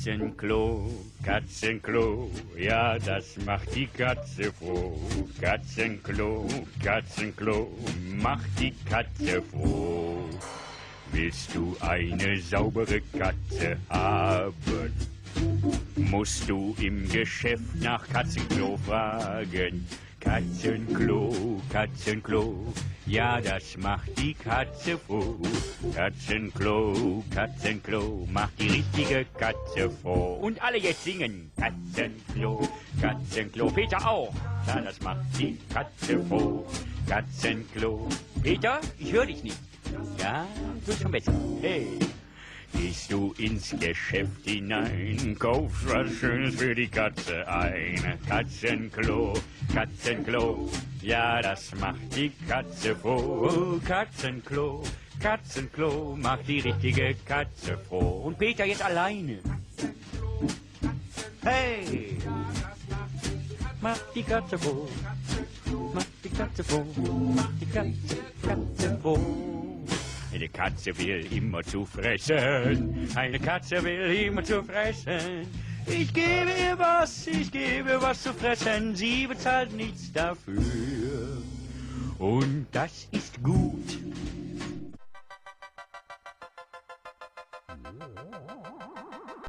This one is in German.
Katzenklo, Katzenklo, ja, das macht die Katze froh. Katzenklo, Katzenklo, macht die Katze froh. Willst du eine saubere Katze haben, musst du im Geschäft nach Katzenklo fragen. Katzenklo, Katzenklo, ja, das macht die Katze froh. Katzenklo, Katzenklo, macht die richtige Katze froh. Und alle jetzt singen. Katzenklo, Katzenklo, Peter auch. Ja, das macht die Katze froh. Katzenklo. Peter, ich höre dich nicht. Ja, du bist schon besser. Hey. Gehst du ins Geschäft hinein, kaufst was Schönes für die Katze ein. Katzenklo, Katzenklo, ja, das macht die Katze froh. Katzenklo, Katzenklo, macht die richtige Katze froh. Und Peter jetzt alleine. Hey, macht die Katze froh, macht die Katze froh, macht die Katze froh. Eine Katze will immer zu fressen, eine Katze will immer zu fressen. Ich gebe ihr was zu fressen, sie bezahlt nichts dafür. Und das ist gut.